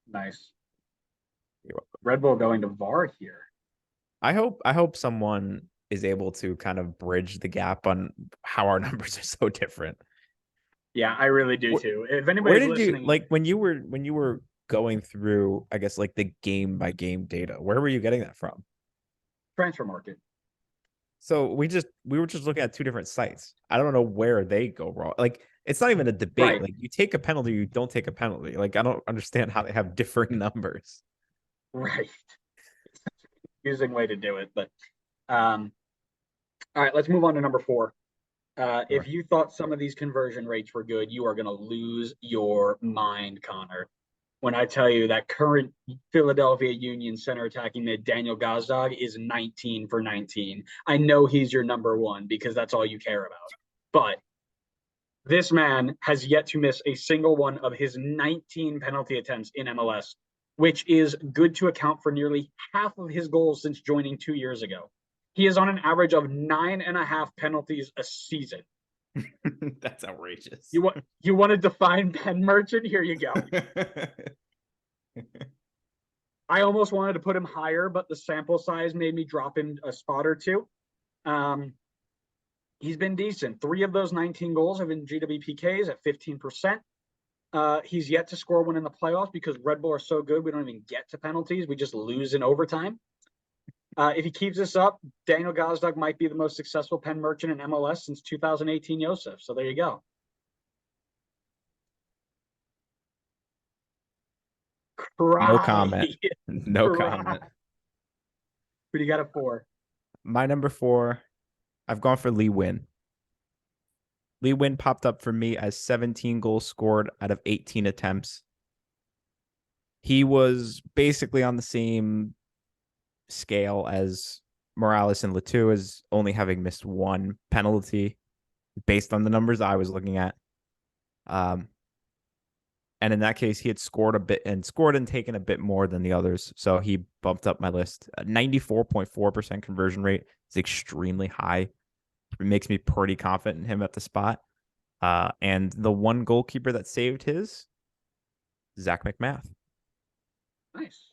Nice. You're welcome. Red Bull going to VAR here. I hope someone is able to kind of bridge the gap on how our numbers are so different. Yeah, I really do too. If anybody's listening, like when you were going through, I guess, like the game by game data, where were you getting that from? Transfer Market. So we were just looking at 2 different sites. I don't know where they go wrong. Like, it's not even a debate. Right. Like, you take a penalty, you don't take a penalty. Like, I don't understand how they have differing numbers. Right. Confusing way to do it, but all right, let's move on to number 4. If you thought some of these conversion rates were good, you are going to lose your mind, Connor. When I tell you that current Philadelphia Union center attacking mid Daniel Gazdag is 19 for 19. I know he's your number 1 because that's all you care about. But this man has yet to miss a single one of his 19 penalty attempts in MLS, which is good to account for nearly half of his goals since joining 2 years ago. He is on an average of 9.5 penalties a season. That's outrageous. You want to define pen merchant? Here you go. I almost wanted to put him higher, but the sample size made me drop him a spot or two. He's been decent. 3 of those 19 goals have been GWPKs at 15%. He's yet to score one in the playoffs because Red Bull are so good we don't even get to penalties. We just lose in overtime. If he keeps this up, Daniel Gazdag might be the most successful pen merchant in MLS since 2018 Joseph. So there you go. No comment. No comment. Who do you got at 4? My number 4, I've gone for Lee Win. Lee Win popped up for me as 17 goals scored out of 18 attempts. He was basically on the same scale as Morales and Letou, as only having missed 1 penalty based on the numbers I was looking at. And in that case, he had scored a bit and taken a bit more than the others. So he bumped up my list. 94.4% conversion rate is extremely high. It makes me pretty confident in him at the spot. And the one goalkeeper that saved his, Zach McMath. Nice.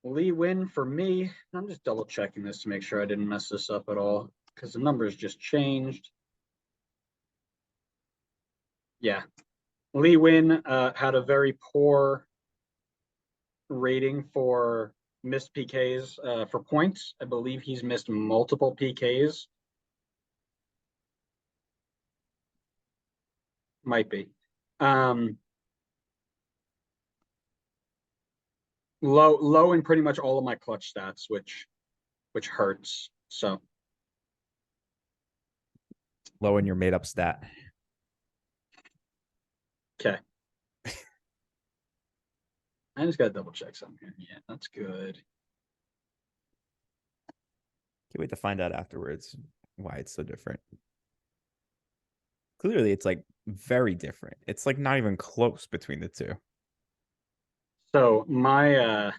Lee Win for me. I'm just double checking this to make sure I didn't mess this up at all because the numbers just changed. Yeah. Lee Win had a very poor rating for missed PKs for points. I believe he's missed multiple PKs. Might be. Low in pretty much all of my clutch stats, which hurts. So low in your made up stat. Okay. I just gotta double check something here. Yeah, that's good. Can't wait to find out afterwards why it's so different. Clearly, it's like very different. It's like not even close between the two. So my I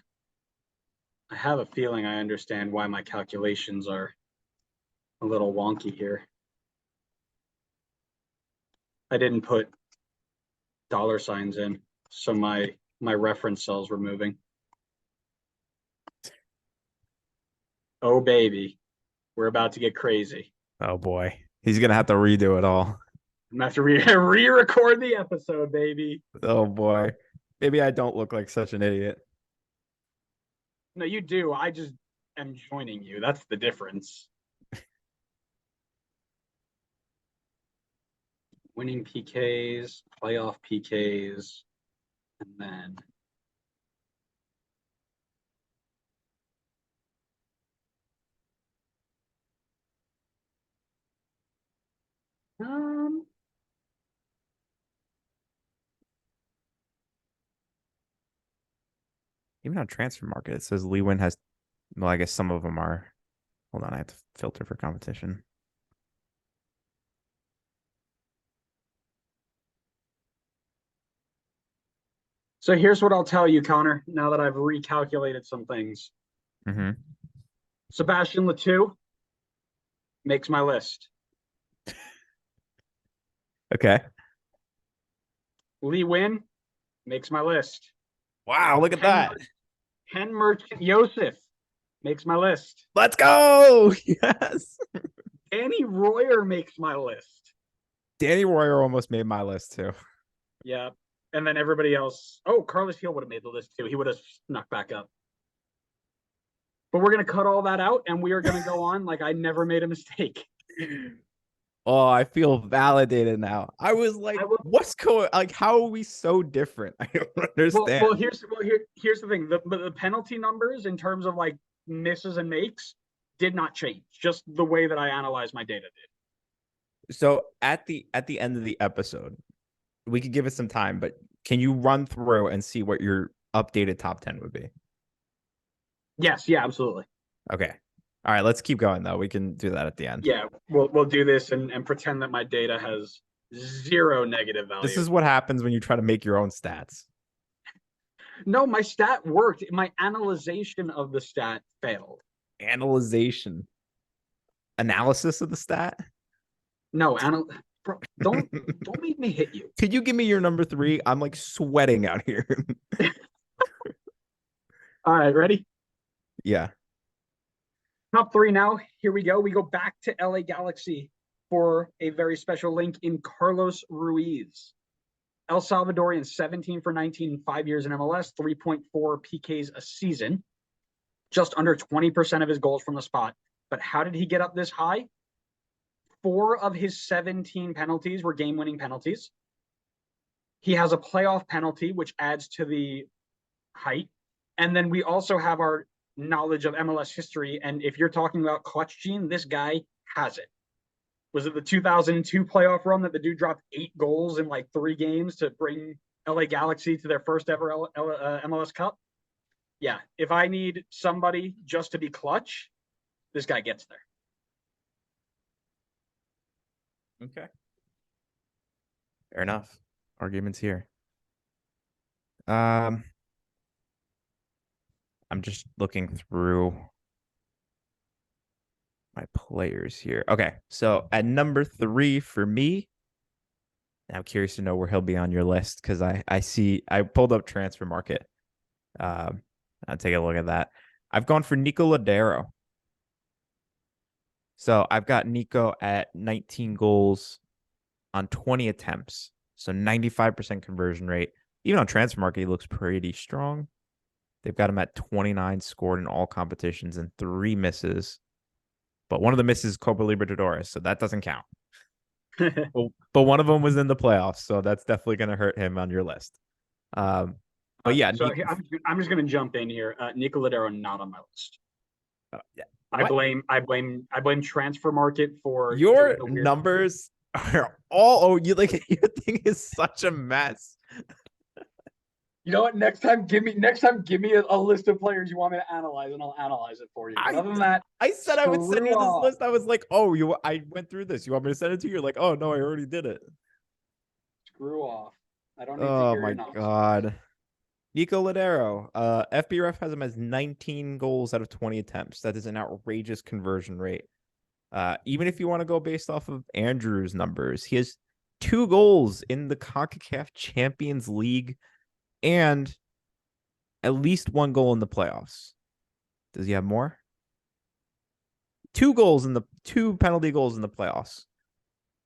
have a feeling I understand why my calculations are a little wonky here. I didn't put dollar signs in, so my reference cells were moving. Oh baby, we're about to get crazy. Oh boy, he's gonna have to redo it all. I'm gonna have to re-record the episode, baby. Oh boy, maybe I don't look like such an idiot. No, you do. I just am joining you. That's the difference. Winning PKs, playoff PKs, and then even on Transfer Market, it says Lee Win has. Well, I guess some of them are. Hold on, I have to filter for competition. So here's what I'll tell you, Connor, now that I've recalculated some things. Mm-hmm. Sebastian Letou makes my list. Okay. Lee Win makes my list. Wow, look at that. Pen Merchant Joseph makes my list. Let's go. Yes. Danny Royer makes my list. Danny Royer almost made my list too. Yeah. And then everybody else. Oh, Carlos Hill would have made the list too. He would have snuck back up. But we're going to cut all that out and we are going to go on like I never made a mistake. Oh, I feel validated now. I was like, what's going, like, how are we so different? I don't understand. Well, here's the thing. The penalty numbers in terms of like misses and makes did not change. Just the way that I analyzed my data did. So at the end of the episode, we could give it some time, but can you run through and see what your updated top 10 would be? Yes, yeah, absolutely. Okay. All right, let's keep going though. We can do that at the end. Yeah, we'll do this and pretend that my data has 0 negative value. This is what happens when you try to make your own stats. No, my stat worked. My analyzation of the stat failed. Analysis of the stat? No, bro, don't make me hit you. Could you give me your number 3? I'm like sweating out here. All right, ready? Yeah. Top three now. Here we go. We go back to LA Galaxy for a very special link in Carlos Ruiz. El Salvadorian, 17 for 19 in 5 years in MLS, 3.4 PKs a season, just under 20% of his goals from the spot. But how did he get up this high? 4 of his 17 penalties were game-winning penalties. He has a playoff penalty, which adds to the height. And then we also have our knowledge of MLS history. And if you're talking about clutch gene, this guy has it. Was it the 2002 playoff run that the dude dropped 8 goals in like 3 games to bring LA Galaxy to their first ever MLS Cup? Yeah, if I need somebody just to be clutch, this guy gets there. Okay. Fair enough. Arguments here. I'm just looking through my players here. Okay, so at number 3 for me, I'm curious to know where he'll be on your list because I pulled up Transfer Market. I'll take a look at that. I've gone for Nico Ladero. So I've got Nico at 19 goals on 20 attempts. So 95% conversion rate. Even on Transfer Market, he looks pretty strong. They've got him at 29 scored in all competitions and 3 misses. But one of the misses is Copa Libertadores, so that doesn't count. but one of them was in the playoffs, so that's definitely going to hurt him on your list. But yeah, so I'm just going to jump in here. Nico Ladero not on my list. Yeah. I blame Transfer Market for your numbers are all. Oh, you like your thing is such a mess. You know what? Next time, give me a list of players you want me to analyze, and I'll analyze it for you. But other than that, I said I would send you this list. I was like, oh, I went through this. You want me to send it to you? You're like, oh no, I already did it. Screw off. I don't need to Oh hear my god. Nico Ladero. FBref has him as 19 goals out of 20 attempts. That is an outrageous conversion rate. Even if you want to go based off of Andrew's numbers, he has 2 goals in the CONCACAF Champions League and at least 1 goal in the playoffs. Does he have more? 2 penalty goals in the playoffs.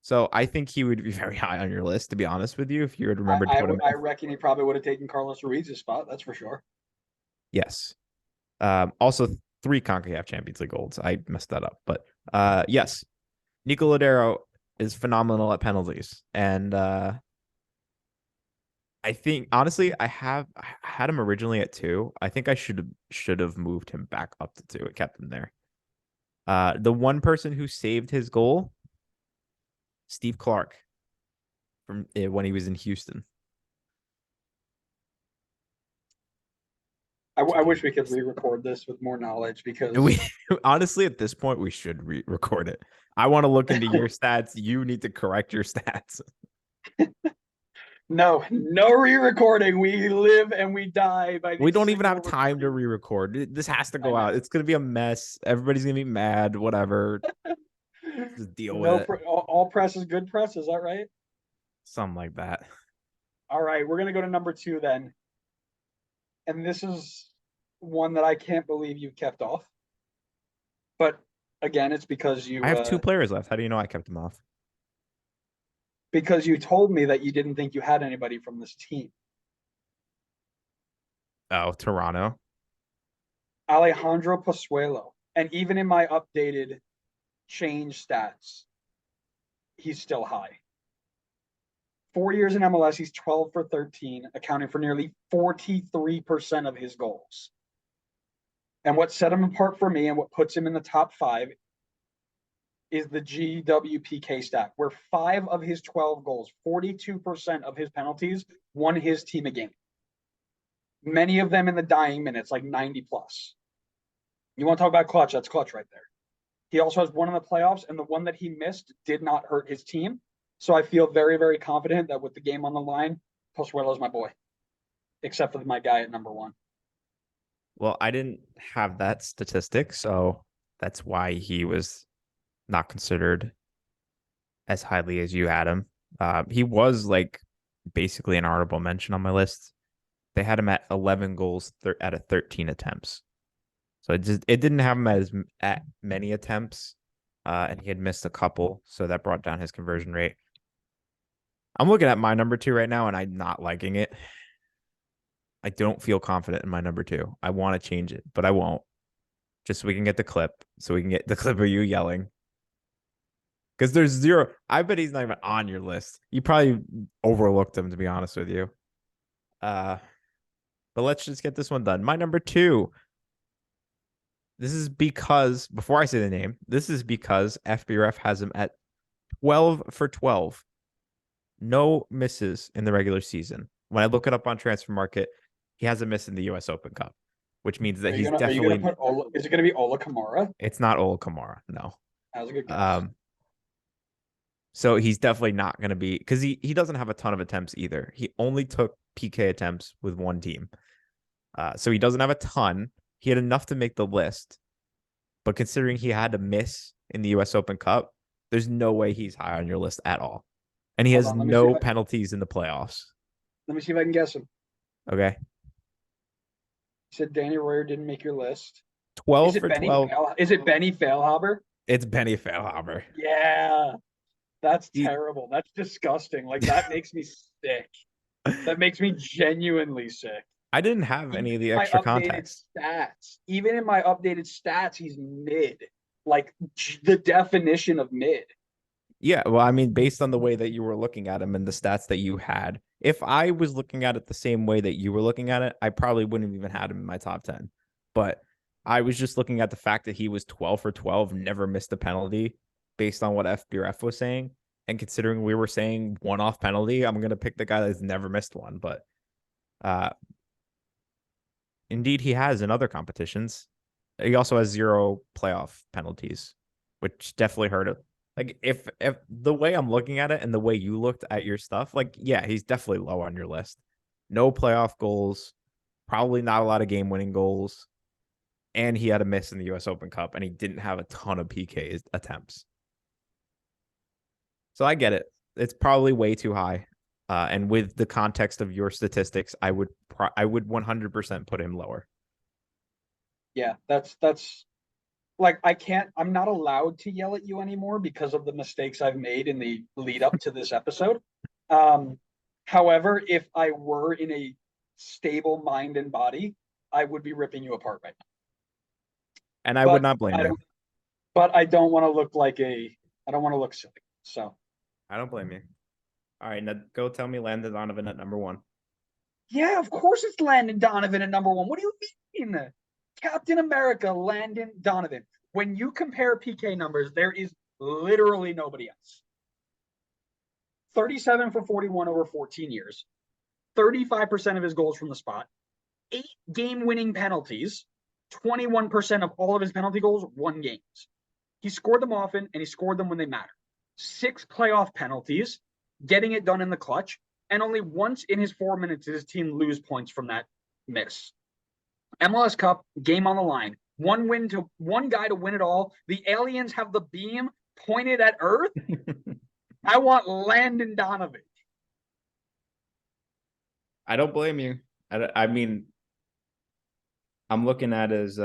So I think he would be very high on your list, to be honest with you, if you had remembered. I reckon he probably would have taken Carlos Ruiz's spot. That's for sure. Yes. Also 3 CONCACAF Champions League goals. I messed that up, but yes, Nico Ladero is phenomenal at penalties, and I think honestly, I had him originally at 2. I think I should have moved him back up to 2. It kept him there. The one person who saved his goal, Steve Clark, from when he was in Houston. I wish we could re-record this with more knowledge because we honestly at this point we should re-record it. I want to look into your stats. You need to correct your stats. No re-recording. We live and we die by. We don't even have time to re-record. This has to go out. It's gonna be a mess. Everybody's gonna be mad. Whatever. Just deal with it. All press is good press. Is that right? Something like that. All right, we're gonna go to number 2 then, and this is one that I can't believe you kept off. But again, it's because you. I have 2 players left. How do you know I kept them off? Because you told me that you didn't think you had anybody from this team. Oh, Toronto. Alejandro Pozuelo. And even in my updated change stats, he's still high. 4 years in MLS, he's 12 for 13, accounting for nearly 43% of his goals. And what set him apart for me and what puts him in the top 5 is the GWPK stat, where 5 of his 12 goals, 42% of his penalties, won his team a game. Many of them in the dying minutes, like 90 plus. You want to talk about clutch? That's clutch right there. He also has 1 in the playoffs, and the one that he missed did not hurt his team. So I feel very, very confident that with the game on the line, Pozuelo is my boy, except for my guy at number 1. Well, I didn't have that statistic, so that's why he was not considered as highly as you had him. He was like basically an honorable mention on my list. They had him at 11 goals out of 13 attempts. So it didn't have him at many attempts, and he had missed a couple, so that brought down his conversion rate. I'm looking at my number 2 right now, and I'm not liking it. I don't feel confident in my number 2. I want to change it, but I won't. Just so we can get the clip, so we can get the clip of you yelling. Because there's zero. I bet he's not even on your list. You probably overlooked him, to be honest with you. But let's just get this one done. My number 2. This is because, before I say the name, this is because FBref has him at 12 for 12. No misses in the regular season. When I look it up on Transfer Market, he has a miss in the U.S. Open Cup, which means that he's definitely. Are you gonna put Ola, is it going to be Ola Kamara? It's not Ola Kamara. No. That was a good guess. So he's definitely not going to be, because he doesn't have a ton of attempts either. He only took PK attempts with one team. So he doesn't have a ton. He had enough to make the list. But considering he had to miss in the U.S. Open Cup, there's no way he's high on your list at all. And he has no penalties in the playoffs. Let me see if I can guess him. Okay. You said Danny Royer didn't make your list. 12 for 12. Is it Benny Feilhaber? It's Benny Feilhaber. Yeah. That's terrible. That's disgusting. Like, that makes me sick. That makes me genuinely sick. I didn't have any of the extra context. Stats. Even in my updated stats, he's mid. Like, the definition of mid. Yeah, well, I mean, based on the way that you were looking at him and the stats that you had, if I was looking at it the same way that you were looking at it, I probably wouldn't have even had him in my top 10. But I was just looking at the fact that he was 12 for 12, never missed a penalty based on what FBref was saying. And considering we were saying one-off penalty, I'm going to pick the guy that's never missed one. But indeed, he has in other competitions. He also has 0 playoff penalties, which definitely hurt him. Like, if the way I'm looking at it and the way you looked at your stuff, like, yeah, he's definitely low on your list. No playoff goals, probably not a lot of game-winning goals, and he had a miss in the U.S. Open Cup, and he didn't have a ton of PK attempts. So I get it. It's probably way too high. And with the context of your statistics, I would 100% put him lower. Yeah, that's like, I'm not allowed to yell at you anymore because of the mistakes I've made in the lead up to this episode. However, if I were in a stable mind and body, I would be ripping you apart right now. And I would not blame you. But I don't want to look I don't want to look silly. So I don't blame you. All right, now go tell me Landon Donovan at number 1. Yeah, of course it's Landon Donovan at number 1. What do you mean? Captain America, Landon Donovan. When you compare PK numbers, there is literally nobody else. 37 for 41 over 14 years. 35% of his goals from the spot. 8 game-winning penalties. 21% of all of his penalty goals won games. He scored them often, and he scored them when they matter. 6 playoff penalties, getting it done in the clutch, and only once in his 4 minutes did his team lose points from that miss. MLS Cup, game on the line. One guy to win it all. The aliens have the beam pointed at Earth. I want Landon Donovan. I don't blame you. I mean, I'm looking at his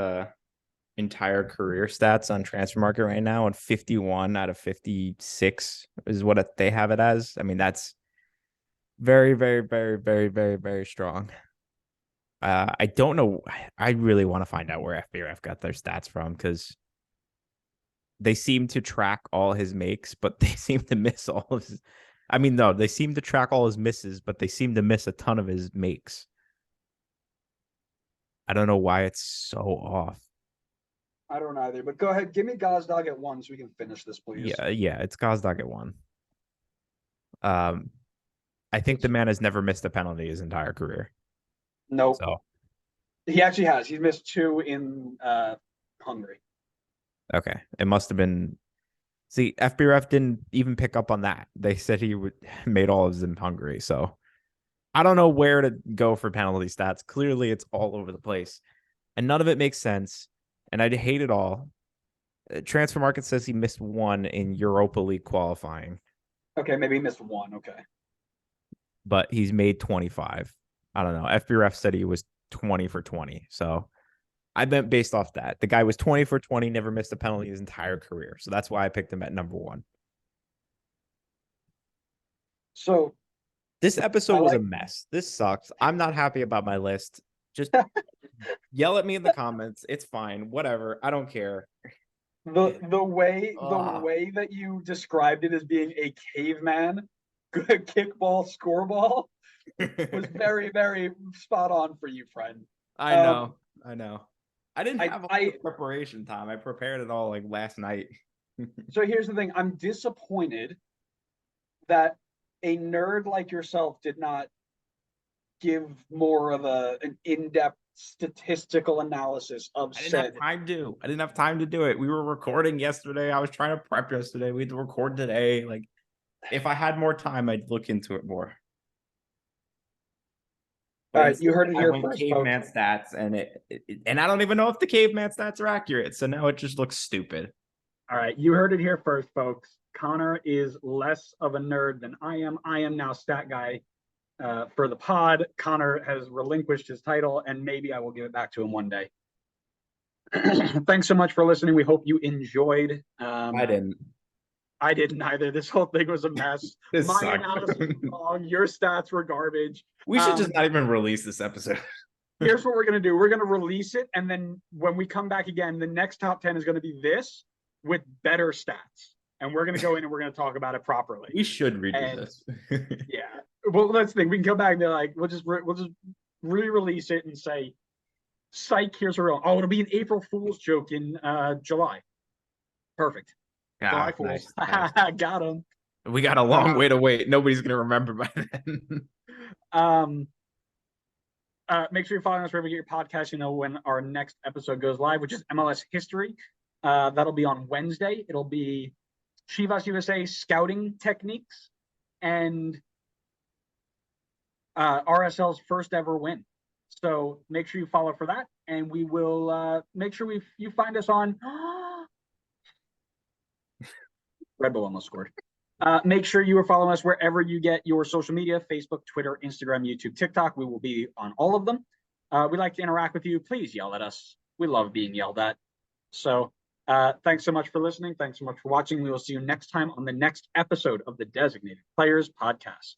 entire career stats on Transfer Market right now, and 51 out of 56 is what they have it as. I mean, that's very, very, very, very, very, very strong. I don't know. I really want to find out where FBref got their stats from, because they seem to track all his makes, but they seem to miss all of his. I mean, no, they seem to track all his misses, but they seem to miss a ton of his makes. I don't know why it's so off. I don't either, but go ahead. Give me Gazdag at 1 so we can finish this, please. Yeah, it's Gazdag at 1. I think the man has never missed a penalty his entire career. Nope. So he actually has. He's missed 2 in Hungary. Okay. It must have been. See, FBref didn't even pick up on that. They said he made all of his in Hungary. So I don't know where to go for penalty stats. Clearly, it's all over the place, and none of it makes sense. And I hate it all. Transfer Market says he missed 1 in Europa League qualifying. Okay, maybe he missed one. Okay. but he's made 25. I don't know. FBref said he was 20 for 20. So I meant based off that. The guy was 20 for 20, never missed a penalty his entire career. So that's why I picked him at number one. So This episode I was a like mess. This sucks. I'm not happy about my list. Just yell at me in the comments. It's fine. Whatever. I don't care. the way Ugh. that you described it as being a caveman kickball scoreball was very, very spot on for you, friend. I know. I know. I didn't I have a lot I of preparation time. I prepared it all like last night. so here's the thing. I'm disappointed that a nerd like yourself did not give more of an in-depth statistical analysis of I didn't have said. time to. I didn't have time to do it. We were recording yesterday. I was trying to prep yesterday. We had to record today. Like, if I had more time, I'd look into it more. All But right, you instead, heard it I here went first, folks. caveman stats, and I don't even know if the caveman stats are accurate. So now it just looks stupid. All right, you heard it here first, folks. Connor is less of a nerd than I am. I am now stat guy for the pod. Connor has relinquished his title, and maybe I will give it back to him one day. Thanks so much for listening. We hope you enjoyed. I didn't. I didn't either. This whole thing was a mess. This My sucked. analysis was wrong. Your stats were garbage. We should just not even release this episode. Here's what we're going to do. We're going to release it. And then when we come back again, the next top 10 is going to be this with better stats. And we're going to go in and we're going to talk about it properly. We should redo And, this. yeah. Well, that's the thing. We can come back and be like, we'll just re-release it and say, psych, here's a real. Oh, it'll be an April Fool's joke in July. Perfect. July Fools. Nice. Got him. We got a long way to wait. Nobody's going to remember by then. Make sure you're following us wherever you get your podcast. You know when our next episode goes live, which is MLS history. That'll be on Wednesday. It'll be Chivas USA scouting techniques and RSL's first ever win. So make sure you follow for that, and we will make sure you find us on Red Bull almost scored. Make sure you are following us wherever you get your social media: Facebook, Twitter, Instagram, YouTube, TikTok. We will be on all of them. We'd like to interact with you. Please yell at us. We love being yelled at. So thanks so much for listening. Thanks so much for watching. We will see you next time on the next episode of the Designated Players Podcast.